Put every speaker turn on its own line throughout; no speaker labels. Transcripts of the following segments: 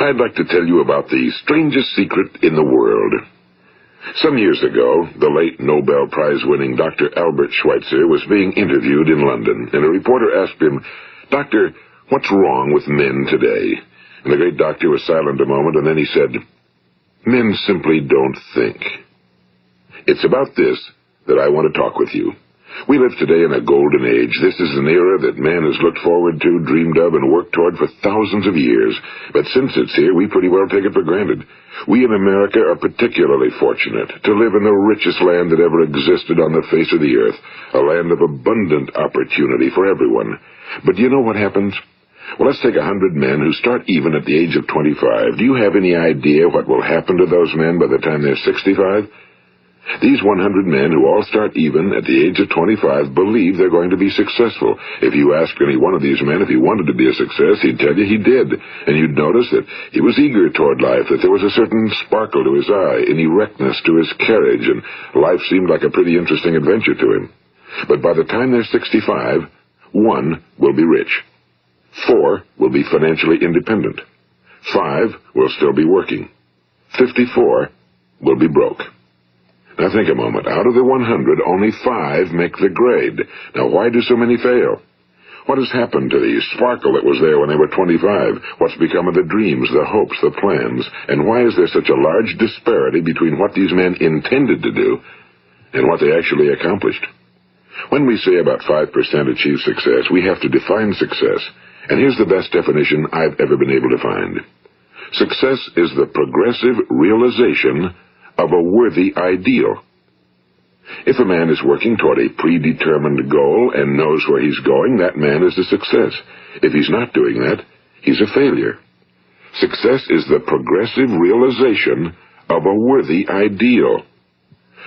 I'd like to tell you about the strangest secret in the world. Some years ago, the late Nobel Prize-winning Dr. Albert Schweitzer was being interviewed in London, and a reporter asked him, "Doctor, what's wrong with men today?" And the great doctor was silent a moment, and then he said, "Men simply don't think." It's about this that I want to talk with you. We live today in a golden age. This is an era that man has looked forward to, dreamed of, and worked toward for thousands of years. But since it's here, we pretty well take it for granted. We in America are particularly fortunate to live in the richest land that ever existed on the face of the earth, a land of abundant opportunity for everyone. But do you know what happens? Well, let's take 100 men who start even at the age of 25. Do you have any idea what will happen to those men by the time they're 65? These 100 men who all start even at the age of 25 believe they're going to be successful. If you asked any one of these men if he wanted to be a success, he'd tell you he did. And you'd notice that he was eager toward life, that there was a certain sparkle to his eye, an erectness to his carriage, and life seemed like a pretty interesting adventure to him. But by the time they're 65, 1 will be rich. 4 will be financially independent. 5 will still be working. 54 will be broke. Now think a moment. Out of the 100, only 5 make the grade. Now why do so many fail? What has happened to the sparkle that was there when they were 25? What's become of the dreams, the hopes, the plans? And why is there such a large disparity between what these men intended to do and what they actually accomplished? When we say about 5% achieve success, we have to define success. And here's the best definition I've ever been able to find. Success is the progressive realization of a worthy ideal. If a man is working toward a predetermined goal and knows where he's going, that man is a success. If he's not doing that, he's a failure. Success is the progressive realization of a worthy ideal.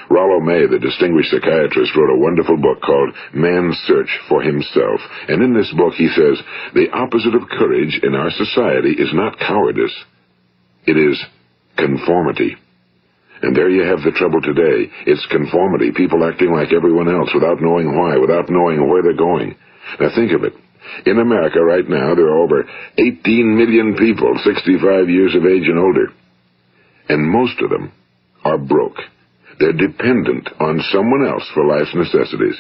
Rollo May, the distinguished psychiatrist, wrote a wonderful book called Man's Search for Himself. And in this book he says, the opposite of courage in our society is not cowardice. It is conformity. And there you have the trouble today. It's conformity, people acting like everyone else without knowing why, without knowing where they're going. Now think of it. In America right now, there are over 18 million people 65 years of age and older. And most of them are broke. They're dependent on someone else for life's necessities.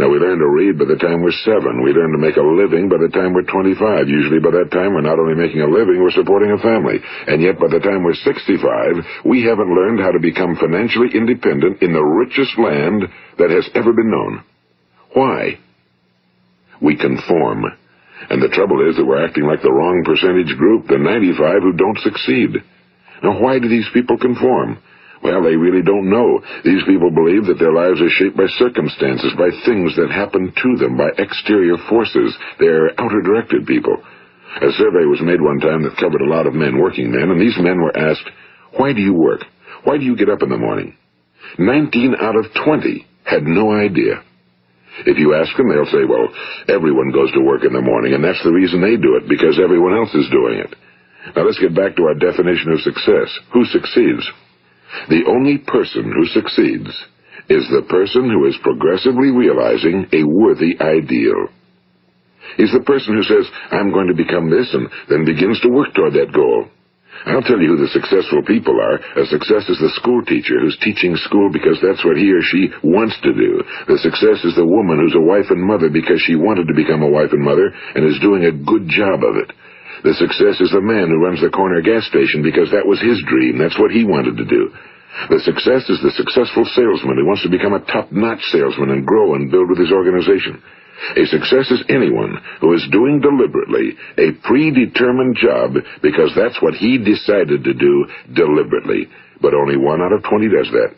Now, we learn to read by the time we're 7. We learn to make a living by the time we're 25. Usually by that time, we're not only making a living, we're supporting a family. And yet, by the time we're 65, we haven't learned how to become financially independent in the richest land that has ever been known. Why? We conform. And the trouble is that we're acting like the wrong percentage group, the 95 who don't succeed. Now, why do these people conform? Well, they really don't know. These people believe that their lives are shaped by circumstances, by things that happen to them, by exterior forces. They're outer-directed people. A survey was made one time that covered a lot of men, working men, and these men were asked, "Why do you work? Why do you get up in the morning?" 19 out of 20 had no idea. If you ask them, they'll say, well, everyone goes to work in the morning, and that's the reason they do it, because everyone else is doing it. Now let's get back to our definition of success. Who succeeds? The only person who succeeds is the person who is progressively realizing a worthy ideal. He's the person who says, I'm going to become this, and then begins to work toward that goal. I'll tell you who the successful people are. A success is the school teacher who's teaching school because that's what he or she wants to do. The success is the woman who's a wife and mother because she wanted to become a wife and mother and is doing a good job of it. The success is the man who runs the corner gas station because that was his dream. That's what he wanted to do. The success is the successful salesman who wants to become a top-notch salesman and grow and build with his organization. A success is anyone who is doing deliberately a predetermined job because that's what he decided to do deliberately. But only 1 out of 20 does that.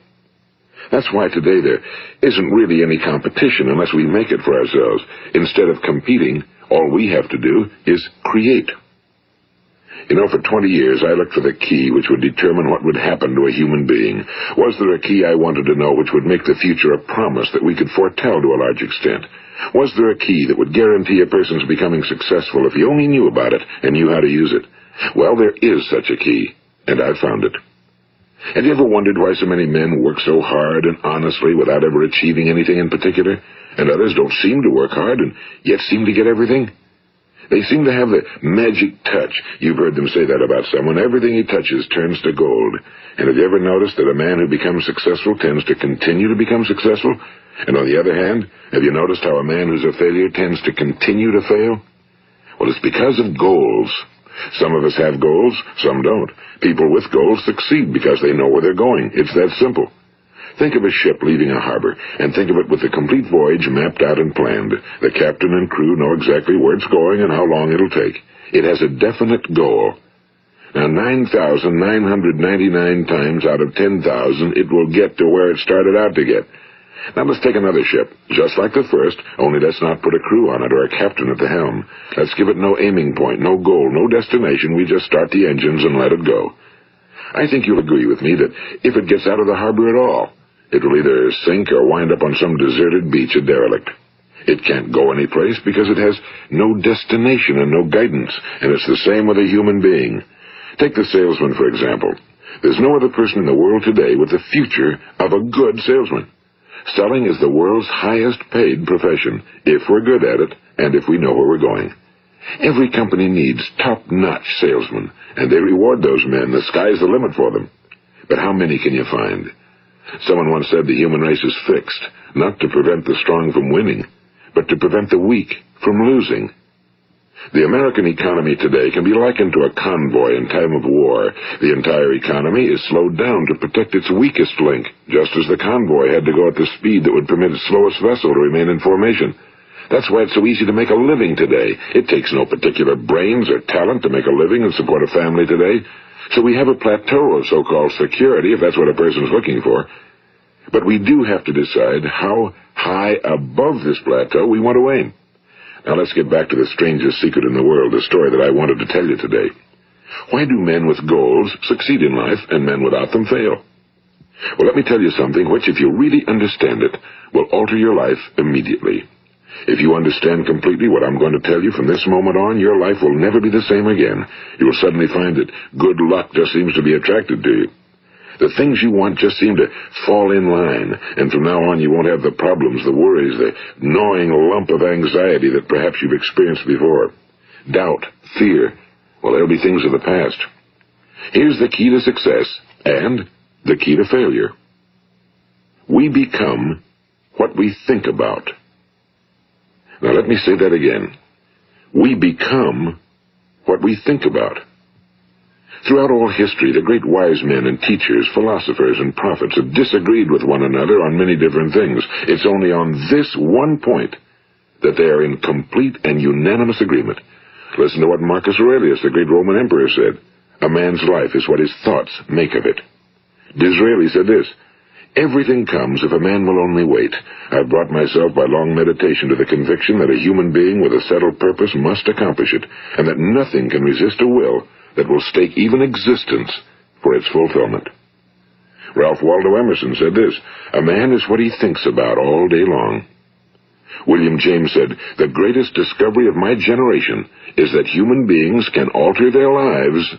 That's why today there isn't really any competition unless we make it for ourselves. Instead of competing, all we have to do is create. You know, for 20 years, I looked for the key which would determine what would happen to a human being. Was there a key I wanted to know which would make the future a promise that we could foretell to a large extent? Was there a key that would guarantee a person's becoming successful if he only knew about it and knew how to use it? Well, there is such a key, and I've found it. Have you ever wondered why so many men work so hard and honestly without ever achieving anything in particular, and others don't seem to work hard and yet seem to get everything? They seem to have the magic touch. You've heard them say that about someone. Everything he touches turns to gold. And have you ever noticed that a man who becomes successful tends to continue to become successful? And on the other hand, have you noticed how a man who's a failure tends to continue to fail? Well, it's because of goals. Some of us have goals, some don't. People with goals succeed because they know where they're going. It's that simple. Think of a ship leaving a harbor, and think of it with the complete voyage mapped out and planned. The captain and crew know exactly where it's going and how long it'll take. It has a definite goal. Now, 9,999 times out of 10,000, it will get to where it started out to get. Now let's take another ship, just like the first, only let's not put a crew on it or a captain at the helm. Let's give it no aiming point, no goal, no destination. We just start the engines and let it go. I think you'll agree with me that if it gets out of the harbor at all, it will either sink or wind up on some deserted beach, a derelict. It can't go anyplace because it has no destination and no guidance, and it's the same with a human being. Take the salesman, for example. There's no other person in the world today with the future of a good salesman. Selling is the world's highest paid profession, if we're good at it and if we know where we're going. Every company needs top-notch salesmen, and they reward those men. The sky's the limit for them. But how many can you find? Someone once said the human race is fixed, not to prevent the strong from winning, but to prevent the weak from losing. The American economy today can be likened to a convoy in time of war. The entire economy is slowed down to protect its weakest link, just as the convoy had to go at the speed that would permit its slowest vessel to remain in formation. That's why it's so easy to make a living today. It takes no particular brains or talent to make a living and support a family today. So we have a plateau of so-called security, if that's what a person's looking for. But we do have to decide how high above this plateau we want to aim. Now let's get back to the strangest secret in the world, the story that I wanted to tell you today. Why do men with goals succeed in life and men without them fail? Well, let me tell you something which, if you really understand it, will alter your life immediately. If you understand completely what I'm going to tell you from this moment on, your life will never be the same again. You will suddenly find that good luck just seems to be attracted to you. The things you want just seem to fall in line, and from now on you won't have the problems, the worries, the gnawing lump of anxiety that perhaps you've experienced before. Doubt, fear, well, they'll be things of the past. Here's the key to success and the key to failure. We become what we think about. Now let me say that again. We become what we think about. Throughout all history, the great wise men and teachers, philosophers and prophets have disagreed with one another on many different things. It's only on this one point that they are in complete and unanimous agreement. Listen to what Marcus Aurelius, the great Roman emperor, said. A man's life is what his thoughts make of it. Disraeli said this, everything comes if a man will only wait. I've brought myself by long meditation to the conviction that a human being with a settled purpose must accomplish it, and that nothing can resist a will that will stake even existence for its fulfillment. Ralph Waldo Emerson said this, a man is what he thinks about all day long. William James said, the greatest discovery of my generation is that human beings can alter their lives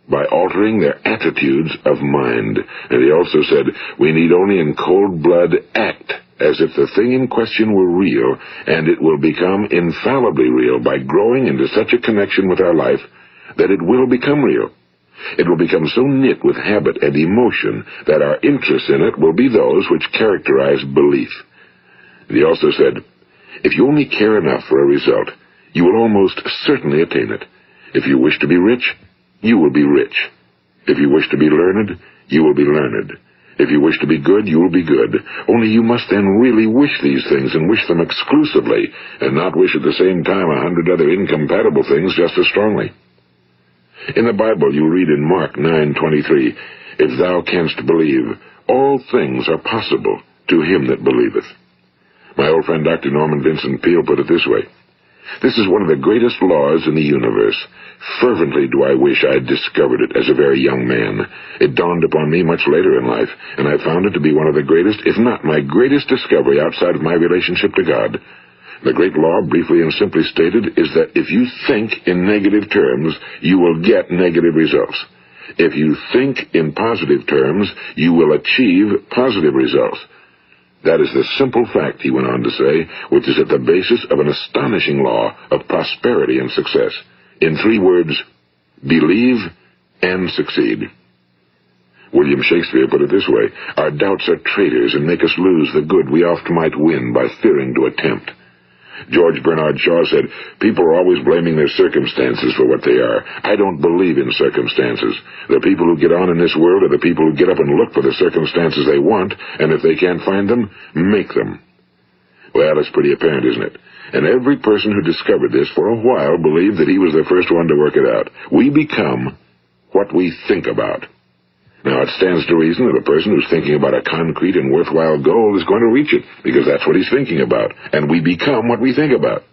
by altering their attitudes of mind. And he also said, we need only in cold blood act as if the thing in question were real, and it will become infallibly real by growing into such a connection with our life that it will become real. It will become so knit with habit and emotion that our interest in it will be those which characterize belief. And he also said, if you only care enough for a result, you will almost certainly attain it. If you wish to be rich, you will be rich. If you wish to be learned, you will be learned. If you wish to be good, you will be good. Only you must then really wish these things and wish them exclusively, and not wish at the same time 100 other incompatible things just as strongly. In the Bible you read in Mark 9:23, if thou canst believe, all things are possible to him that believeth. My old friend Dr. Norman Vincent Peale put it this way, this is one of the greatest laws in the universe. Fervently do I wish I had discovered it as a very young man. It dawned upon me much later in life, and I found it to be one of the greatest, if not my greatest discovery outside of my relationship to God. The great law, briefly and simply stated, is that if you think in negative terms, you will get negative results. If you think in positive terms, you will achieve positive results. That is the simple fact, he went on to say, which is at the basis of an astonishing law of prosperity and success. In 3 words, believe and succeed. William Shakespeare put it this way: our doubts are traitors and make us lose the good we oft might win by fearing to attempt. George Bernard Shaw said, people are always blaming their circumstances for what they are. I don't believe in circumstances. The people who get on in this world are the people who get up and look for the circumstances they want, and if they can't find them, make them. Well, it's pretty apparent, isn't it? And every person who discovered this for a while believed that he was the first one to work it out. We become what we think about. Now, it stands to reason that a person who's thinking about a concrete and worthwhile goal is going to reach it, because that's what he's thinking about, and we become what we think about.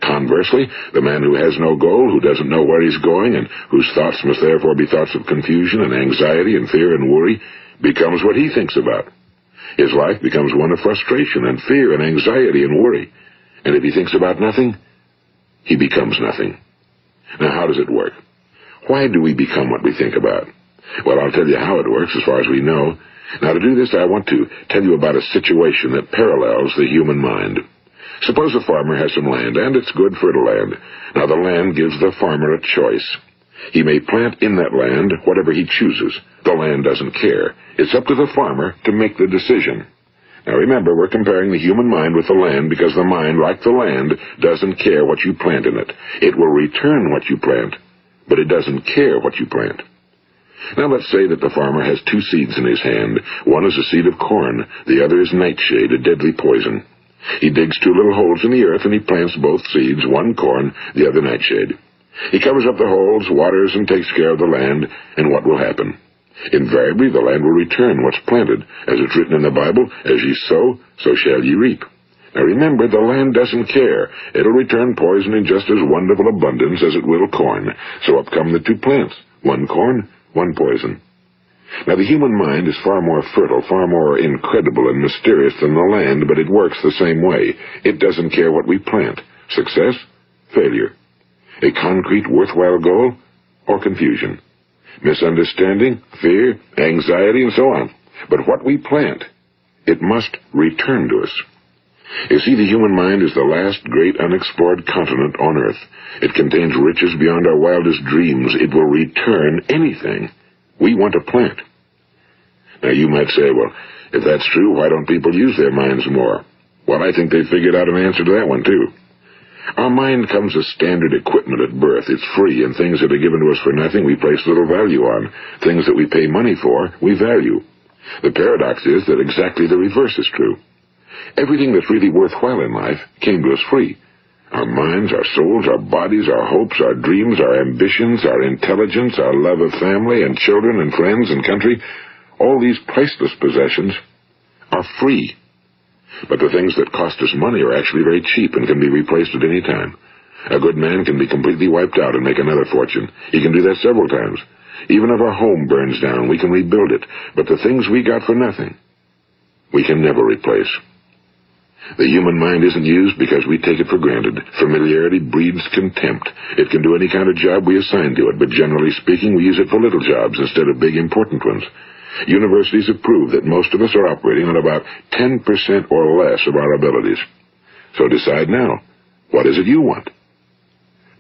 Conversely, the man who has no goal, who doesn't know where he's going, and whose thoughts must therefore be thoughts of confusion and anxiety and fear and worry, becomes what he thinks about. His life becomes one of frustration and fear and anxiety and worry. And if he thinks about nothing, he becomes nothing. Now, how does it work? Why do we become what we think about? Well, I'll tell you how it works as far as we know. Now, to do this, I want to tell you about a situation that parallels the human mind. Suppose a farmer has some land, and it's good fertile land. Now, the land gives the farmer a choice. He may plant in that land whatever he chooses. The land doesn't care. It's up to the farmer to make the decision. Now, remember, we're comparing the human mind with the land because the mind, like the land, doesn't care what you plant in it. It will return what you plant, but it doesn't care what you plant. Now let's say that the farmer has 2 seeds in his hand. One is a seed of corn, the other is nightshade, a deadly poison. He digs 2 little holes in the earth and he plants both seeds, one corn, the other nightshade. He covers up the holes, waters, and takes care of the land, and what will happen? Invariably the land will return what's planted. As it's written in the Bible, as ye sow, so shall ye reap. Now remember, the land doesn't care. It'll return poison in just as wonderful abundance as it will corn. So up come the 2 plants, one corn, one poison. Now, the human mind is far more fertile, far more incredible and mysterious than the land, but it works the same way. It doesn't care what we plant. Success, failure. A concrete, worthwhile goal, or confusion. Misunderstanding, fear, anxiety, and so on. But what we plant, it must return to us. You see, the human mind is the last great unexplored continent on Earth. It contains riches beyond our wildest dreams. It will return anything we want to plant. Now, you might say, well, if that's true, why don't people use their minds more? Well, I think they figured out an answer to that one, too. Our mind comes as standard equipment at birth. It's free, and things that are given to us for nothing we place little value on. Things that we pay money for, we value. The paradox is that exactly the reverse is true. Everything that's really worthwhile in life came to us free. Our minds, our souls, our bodies, our hopes, our dreams, our ambitions, our intelligence, our love of family and children and friends and country, all these priceless possessions are free. But the things that cost us money are actually very cheap and can be replaced at any time. A good man can be completely wiped out and make another fortune. He can do that several times. Even if our home burns down, we can rebuild it. But the things we got for nothing, we can never replace. The human mind isn't used because we take it for granted. Familiarity breeds contempt. It can do any kind of job we assign to it, but generally speaking, we use it for little jobs instead of big, important ones. Universities have proved that most of us are operating on about 10% or less of our abilities. So decide now, what is it you want?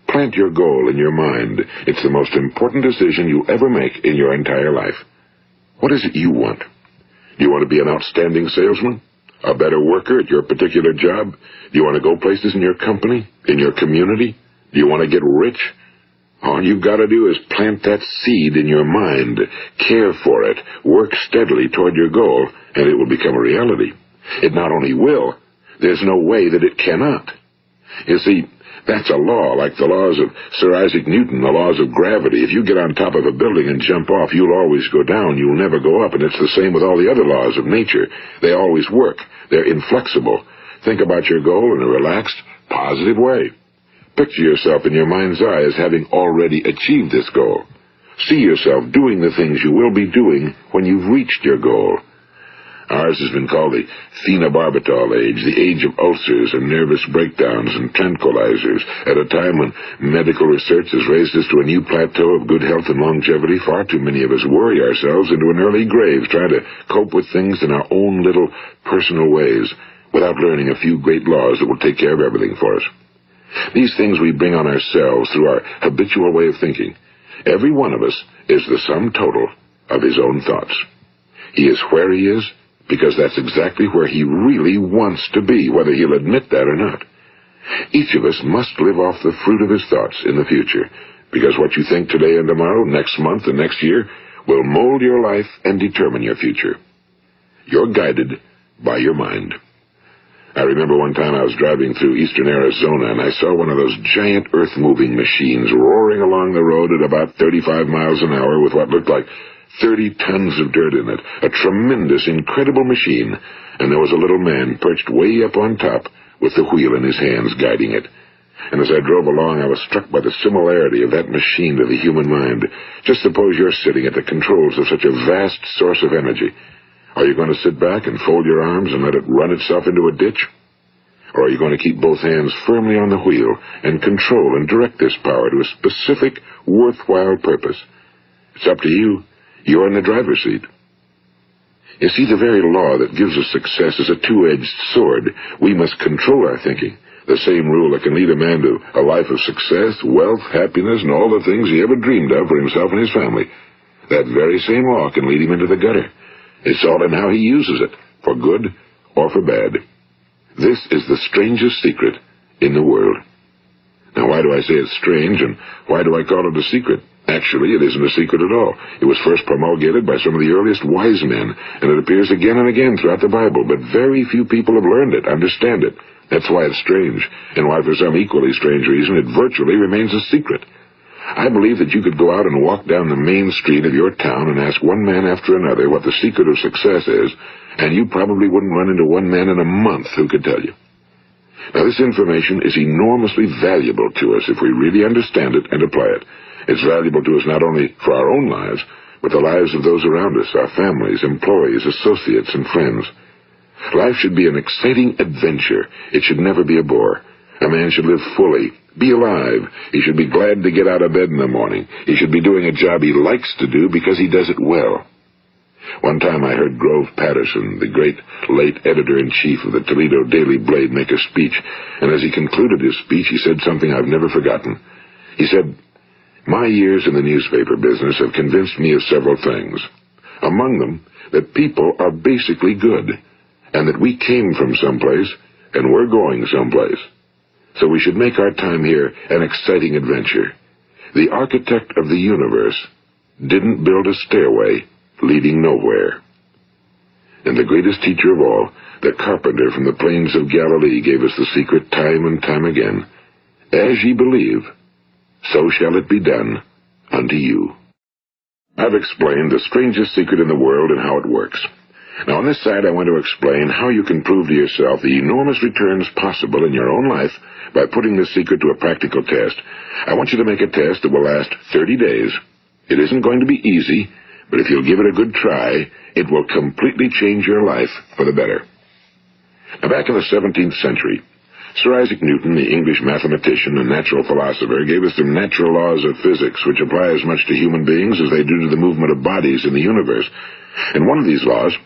Plant your goal in your mind. It's the most important decision you'll ever make in your entire life. What is it you want? Do you want to be an outstanding salesman? A better worker at your particular job? Do you want to go places in your company? In your community? Do you want to get rich? All you've got to do is plant that seed in your mind, care for it, work steadily toward your goal, and it will become a reality. It not only will, there's no way that it cannot. You see, that's a law, like the laws of Sir Isaac Newton, the laws of gravity. If you get on top of a building and jump off, you'll always go down. You'll never go up, and it's the same with all the other laws of nature. They always work. They're inflexible. Think about your goal in a relaxed, positive way. Picture yourself in your mind's eye as having already achieved this goal. See yourself doing the things you will be doing when you've reached your goal. Ours has been called the phenobarbital age, the age of ulcers and nervous breakdowns and tranquilizers. At a time when medical research has raised us to a new plateau of good health and longevity, far too many of us worry ourselves into an early grave trying to cope with things in our own little personal ways without learning a few great laws that will take care of everything for us. These things we bring on ourselves through our habitual way of thinking. Every one of us is the sum total of his own thoughts. He is where he is because that's exactly where he really wants to be, whether he'll admit that or not. Each of us must live off the fruit of his thoughts in the future, because what you think today and tomorrow, next month and next year, will mold your life and determine your future. You're guided by your mind. I remember one time I was driving through eastern Arizona, and I saw one of those giant earth-moving machines roaring along the road at about 35 miles an hour with what looked like 30 tons of dirt in it, a tremendous, incredible machine, and there was a little man perched way up on top with the wheel in his hands guiding it. And as I drove along, I was struck by the similarity of that machine to the human mind. Just suppose you're sitting at the controls of such a vast source of energy. Are you going to sit back and fold your arms and let it run itself into a ditch? Or are you going to keep both hands firmly on the wheel and control and direct this power to a specific, worthwhile purpose? It's up to you. You're in the driver's seat. You see, the very law that gives us success is a two-edged sword. We must control our thinking. The same rule that can lead a man to a life of success, wealth, happiness, and all the things he ever dreamed of for himself and his family. That very same law can lead him into the gutter. It's all in how he uses it, for good or for bad. This is the strangest secret in the world. Now, why do I say it's strange, and why do I call it a secret? Actually, it isn't a secret at all. It was first promulgated by some of the earliest wise men, and it appears again and again throughout the Bible, but very few people have learned it, understand it. That's why it's strange, and why for some equally strange reason it virtually remains a secret. I believe that you could go out and walk down the main street of your town and ask one man after another what the secret of success is, and you probably wouldn't run into one man in a month who could tell you. Now, this information is enormously valuable to us if we really understand it and apply it. It's valuable to us not only for our own lives, but the lives of those around us, our families, employees, associates, and friends. Life should be an exciting adventure. It should never be a bore. A man should live fully, be alive. He should be glad to get out of bed in the morning. He should be doing a job he likes to do because he does it well. One time I heard Grove Patterson, the great late editor-in-chief of the Toledo Daily Blade, make a speech, and as he concluded his speech, he said something I've never forgotten. He said, "My years in the newspaper business have convinced me of several things. Among them, that people are basically good, and that we came from someplace, and we're going someplace. So we should make our time here an exciting adventure. The architect of the universe didn't build a stairway leading nowhere." And the greatest teacher of all, the carpenter from the plains of Galilee, gave us the secret time and time again. As ye believe, so shall it be done unto you. I've explained the strangest secret in the world and how it works. Now, on this side, I want to explain how you can prove to yourself the enormous returns possible in your own life by putting this secret to a practical test. I want you to make a test that will last 30 days. It isn't going to be easy, but if you'll give it a good try, it will completely change your life for the better. Now, back in the 17th century, Sir Isaac Newton, the English mathematician and natural philosopher, gave us some natural laws of physics which apply as much to human beings as they do to the movement of bodies in the universe. And one of these laws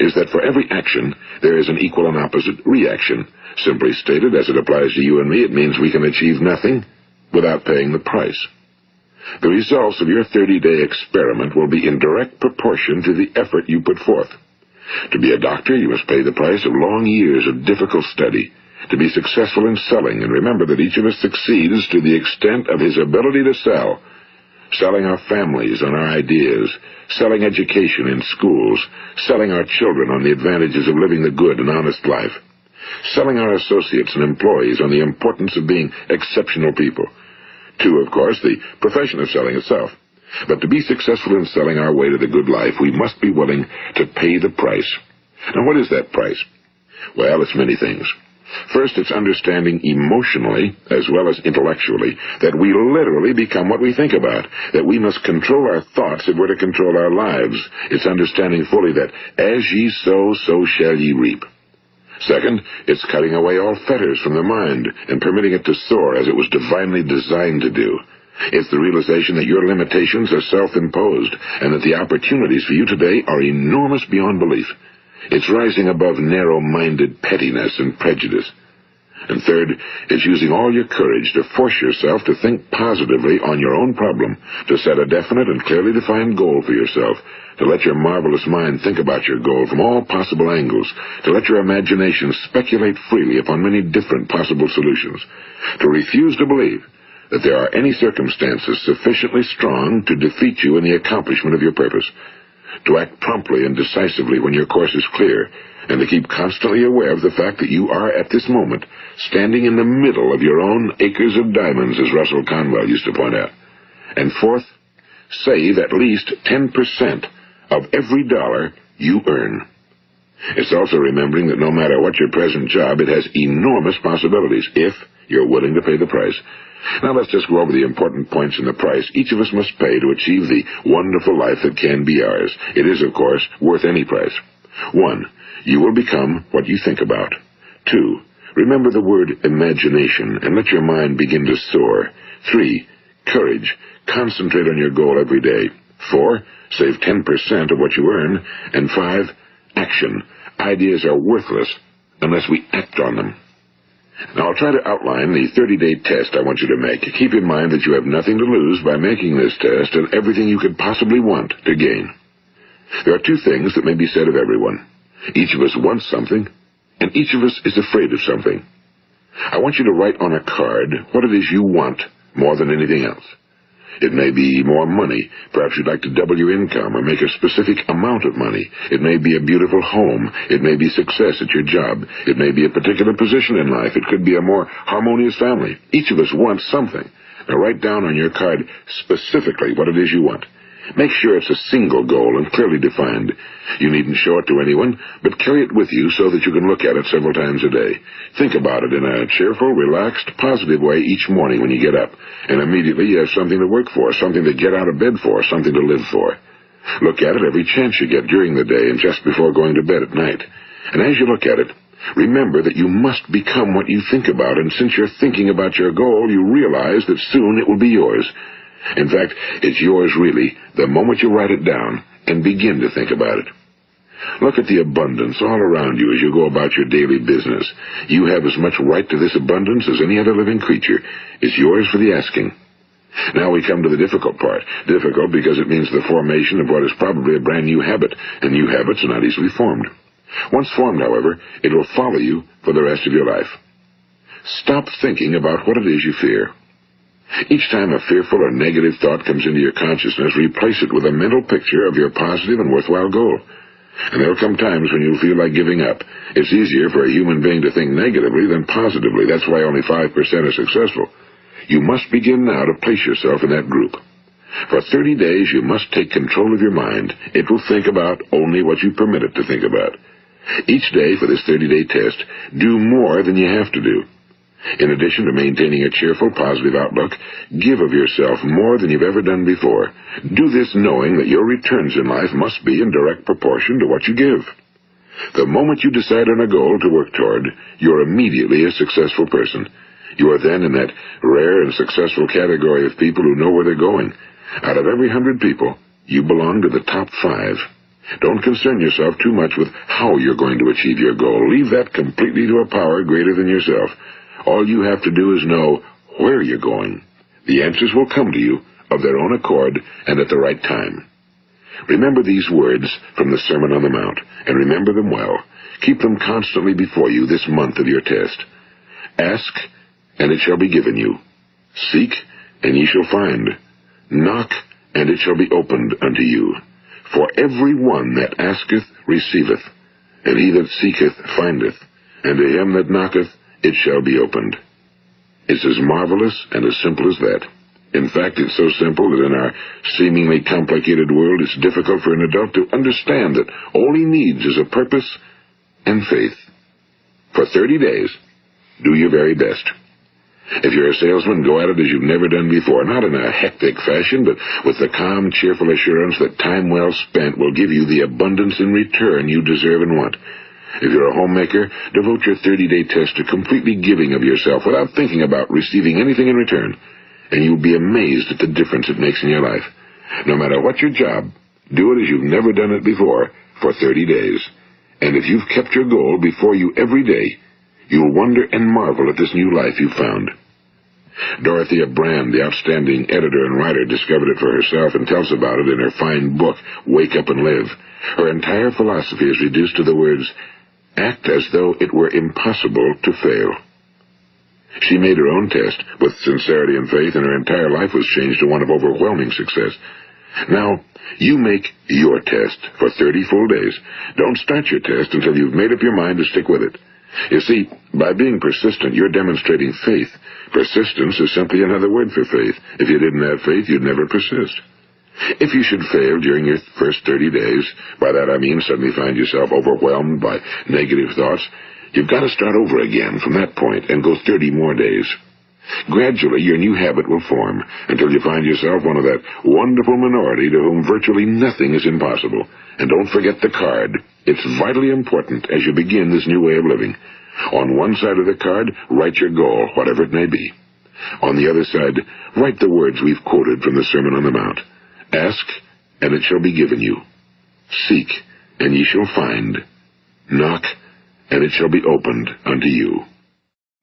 is that for every action, there is an equal and opposite reaction. Simply stated, as it applies to you and me, it means we can achieve nothing without paying the price. The results of your 30-day experiment will be in direct proportion to the effort you put forth. To be a doctor, you must pay the price of long years of difficult study. To be successful in selling, and remember that each of us succeeds to the extent of his ability to sell. Selling our families on our ideas, selling education in schools, selling our children on the advantages of living the good and honest life, selling our associates and employees on the importance of being exceptional people. To, of course, the profession of selling itself. But to be successful in selling our way to the good life, we must be willing to pay the price. Now, what is that price? Well, it's many things. First, it's understanding emotionally, as well as intellectually, that we literally become what we think about, that we must control our thoughts if we're to control our lives. It's understanding fully that as ye sow, so shall ye reap. Second, it's cutting away all fetters from the mind and permitting it to soar as it was divinely designed to do. It's the realization that your limitations are self-imposed and that the opportunities for you today are enormous beyond belief. It's rising above narrow-minded pettiness and prejudice. And third, it's using all your courage to force yourself to think positively on your own problem, to set a definite and clearly defined goal for yourself, to let your marvelous mind think about your goal from all possible angles, to let your imagination speculate freely upon many different possible solutions, to refuse to believe that there are any circumstances sufficiently strong to defeat you in the accomplishment of your purpose, to act promptly and decisively when your course is clear, and to keep constantly aware of the fact that you are, at this moment, standing in the middle of your own acres of diamonds, as Russell Conwell used to point out. And fourth, save at least 10% of every dollar you earn. It's also remembering that no matter what your present job, it has enormous possibilities if you're willing to pay the price. Now let's just go over the important points in the price each of us must pay to achieve the wonderful life that can be ours. It is, of course, worth any price. 1. You will become what you think about. 2. Remember the word imagination and let your mind begin to soar. 3. Courage. Concentrate on your goal every day. 4. Save 10% of what you earn. And 5. Action. Ideas are worthless unless we act on them. Now, I'll try to outline the 30-day test I want you to make. Keep in mind that you have nothing to lose by making this test and everything you could possibly want to gain. There are 2 things that may be said of everyone. Each of us wants something, and each of us is afraid of something. I want you to write on a card what it is you want more than anything else. It may be more money. Perhaps you'd like to double your income or make a specific amount of money. It may be a beautiful home. It may be success at your job. It may be a particular position in life. It could be a more harmonious family. Each of us wants something. Now write down on your card specifically what it is you want. Make sure it's a single goal and clearly defined. You needn't show it to anyone, but carry it with you so that you can look at it several times a day. Think about it in a cheerful, relaxed, positive way each morning when you get up, and immediately you have something to work for, something to get out of bed for, something to live for. Look at it every chance you get during the day and just before going to bed at night. And as you look at it, remember that you must become what you think about, and since you're thinking about your goal, you realize that soon it will be yours. In fact, it's yours really the moment you write it down and begin to think about it. Look at the abundance all around you as you go about your daily business. You have as much right to this abundance as any other living creature. It's yours for the asking. Now we come to the difficult part. Difficult because it means the formation of what is probably a brand new habit, and new habits are not easily formed. Once formed, however, it will follow you for the rest of your life. Stop thinking about what it is you fear. Each time a fearful or negative thought comes into your consciousness, replace it with a mental picture of your positive and worthwhile goal. And there will come times when you'll feel like giving up. It's easier for a human being to think negatively than positively. That's why only 5% are successful. You must begin now to place yourself in that group. For 30 days, you must take control of your mind. It will think about only what you permit it to think about. Each day for this 30-day test, do more than you have to do. In addition to maintaining a cheerful, positive outlook, give of yourself more than you've ever done before. Do this knowing that your returns in life must be in direct proportion to what you give. The moment you decide on a goal to work toward, you're immediately a successful person. You are then in that rare and successful category of people who know where they're going. Out of every 100 people, you belong to the top 5. Don't concern yourself too much with how you're going to achieve your goal. Leave that completely to a power greater than yourself. All you have to do is know where you're going. The answers will come to you of their own accord and at the right time. Remember these words from the Sermon on the Mount, and remember them well. Keep them constantly before you this month of your test. Ask, and it shall be given you. Seek, and ye shall find. Knock, and it shall be opened unto you. For every one that asketh receiveth, and he that seeketh findeth, and to him that knocketh it shall be opened. It's as marvelous and as simple as that. In fact, it's so simple that in our seemingly complicated world, it's difficult for an adult to understand that all he needs is a purpose and faith. For 30 days, Do your very best. If you're a salesman, go at it as you've never done before, not in a hectic fashion, but with the calm, cheerful assurance that time well spent will give you the abundance in return you deserve and want. If you're a homemaker, devote your 30-day test to completely giving of yourself without thinking about receiving anything in return, and you'll be amazed at the difference it makes in your life. No matter what your job, do it as you've never done it before for 30 days. And if you've kept your goal before you every day, you'll wonder and marvel at this new life you've found. Dorothea Brand, the outstanding editor and writer, discovered it for herself and tells about it in her fine book, Wake Up and Live. Her entire philosophy is reduced to the words, act as though it were impossible to fail. She made her own test with sincerity and faith, and her entire life was changed to one of overwhelming success. Now, you make your test for 30 full days. Don't start your test until you've made up your mind to stick with it. You see, by being persistent, you're demonstrating faith. Persistence is simply another word for faith. If you didn't have faith, you'd never persist. If you should fail during your first 30 days, by that I mean suddenly find yourself overwhelmed by negative thoughts, you've got to start over again from that point and go 30 more days. Gradually, your new habit will form until you find yourself one of that wonderful minority to whom virtually nothing is impossible. And don't forget the card. It's vitally important as you begin this new way of living. On one side of the card, write your goal, whatever it may be. On the other side, write the words we've quoted from the Sermon on the Mount. Ask, and it shall be given you. Seek, and ye shall find. Knock, and it shall be opened unto you.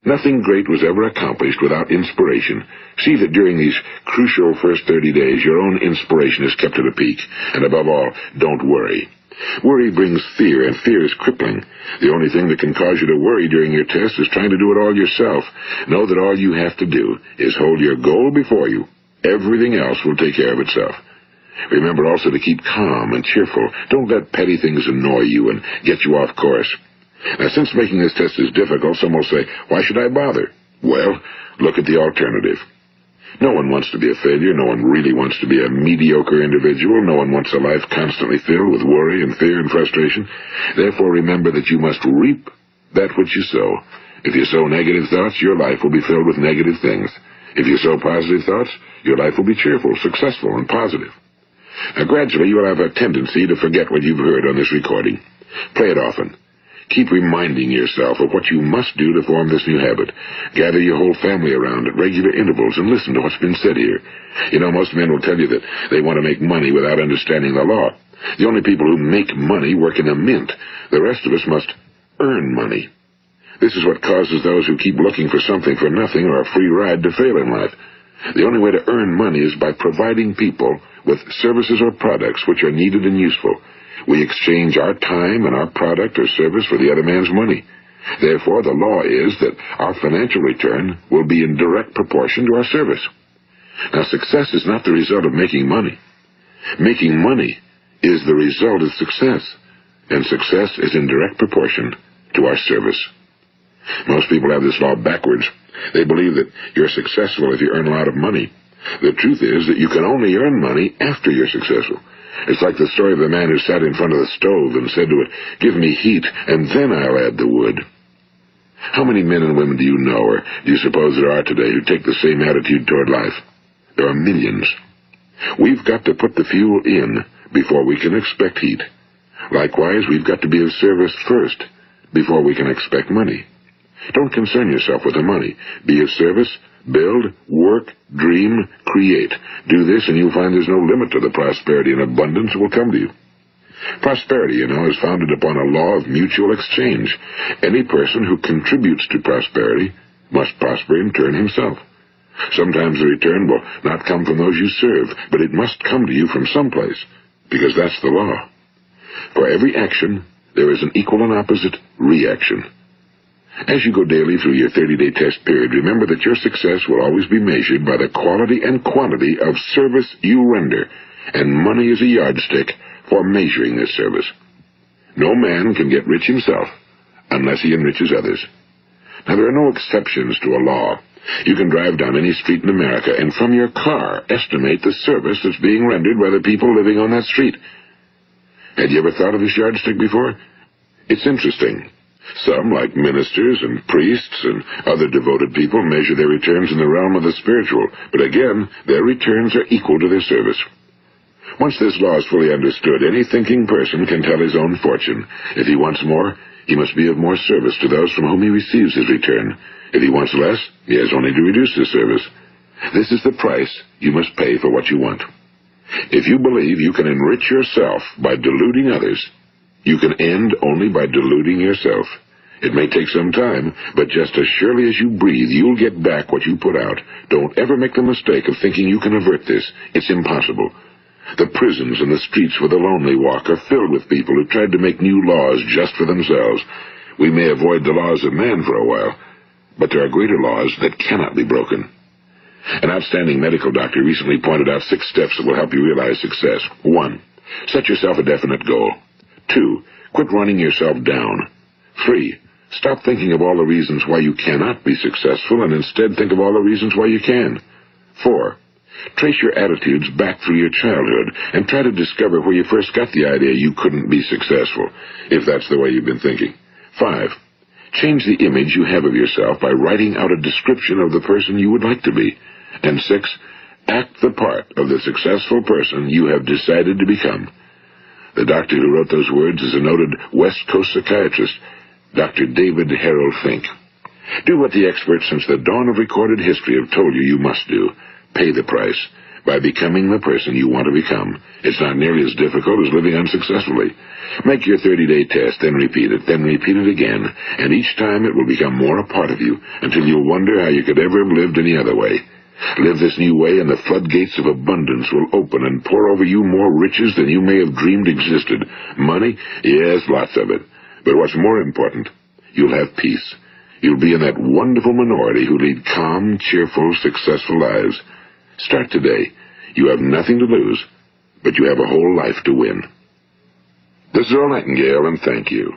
Nothing great was ever accomplished without inspiration. See that during these crucial first 30 days, your own inspiration is kept at a peak. And above all, don't worry. Worry brings fear, and fear is crippling. The only thing that can cause you to worry during your test is trying to do it all yourself. Know that all you have to do is hold your goal before you. Everything else will take care of itself. Remember also to keep calm and cheerful. Don't let petty things annoy you and get you off course. Now, since making this test is difficult, some will say, why should I bother? Well, look at the alternative. No one wants to be a failure. No one really wants to be a mediocre individual. No one wants a life constantly filled with worry and fear and frustration. Therefore, remember that you must reap that which you sow. If you sow negative thoughts, your life will be filled with negative things. If you sow positive thoughts, your life will be cheerful, successful, and positive. Now, gradually, you will have a tendency to forget what you've heard on this recording. Play it often. Keep reminding yourself of what you must do to form this new habit. Gather your whole family around at regular intervals and listen to what's been said here. You know, most men will tell you that they want to make money without understanding the law. The only people who make money work in a mint. The rest of us must earn money. This is what causes those who keep looking for something for nothing or a free ride to fail in life. The only way to earn money is by providing people with services or products which are needed and useful. We exchange our time and our product or service for the other man's money. Therefore, the law is that our financial return will be in direct proportion to our service. Now, success is not the result of making money. Making money is the result of success, and success is in direct proportion to our service. Most people have this law backwards. They believe that you're successful if you earn a lot of money. The truth is that you can only earn money after you're successful. It's like the story of the man who sat in front of the stove and said to it, give me heat, and then I'll add the wood. How many men and women do you know, or do you suppose there are today, who take the same attitude toward life? There are millions. We've got to put the fuel in before we can expect heat. Likewise, we've got to be of service first before we can expect money. Don't concern yourself with the money. Be of service. Build, work, dream, create. Do this, and you'll find there's no limit to the prosperity and abundance that will come to you. Prosperity, you know, is founded upon a law of mutual exchange. Any person who contributes to prosperity must prosper in turn himself. Sometimes the return will not come from those you serve, but it must come to you from someplace, because that's the law. For every action, there is an equal and opposite reaction. As you go daily through your 30-day test period, remember that your success will always be measured by the quality and quantity of service you render, and money is a yardstick for measuring this service. No man can get rich himself unless he enriches others. Now, there are no exceptions to a law. You can drive down any street in America and from your car estimate the service that's being rendered by the people living on that street. Had you ever thought of this yardstick before? It's interesting. Some, like ministers and priests and other devoted people, measure their returns in the realm of the spiritual, but again, their returns are equal to their service. Once this law is fully understood, any thinking person can tell his own fortune. If he wants more, he must be of more service to those from whom he receives his return. If he wants less, he has only to reduce his service. This is the price you must pay for what you want. If you believe you can enrich yourself by deluding others, you can end only by deluding yourself. It may take some time, but just as surely as you breathe, you'll get back what you put out. Don't ever make the mistake of thinking you can avert this. It's impossible. The prisons and the streets where the lonely walk are filled with people who tried to make new laws just for themselves. We may avoid the laws of man for a while, but there are greater laws that cannot be broken. An outstanding medical doctor recently pointed out 6 steps that will help you realize success. 1. Set yourself a definite goal. 2. Quit running yourself down. 3. Stop thinking of all the reasons why you cannot be successful and instead think of all the reasons why you can. 4. Trace your attitudes back through your childhood and try to discover where you first got the idea you couldn't be successful, if that's the way you've been thinking. 5. Change the image you have of yourself by writing out a description of the person you would like to be. And 6. Act the part of the successful person you have decided to become. The doctor who wrote those words is a noted West Coast psychiatrist, Dr. David Harold Fink. Do what the experts since the dawn of recorded history have told you you must do. Pay the price by becoming the person you want to become. It's not nearly as difficult as living unsuccessfully. Make your 30-day test, then repeat it again, and each time it will become more a part of you until you'll wonder how you could ever have lived any other way. Live this new way, and the floodgates of abundance will open and pour over you more riches than you may have dreamed existed. Money? Yes, lots of it. But what's more important, you'll have peace. You'll be in that wonderful minority who lead calm, cheerful, successful lives. Start today. You have nothing to lose, but you have a whole life to win. This is Earl Nightingale, and thank you.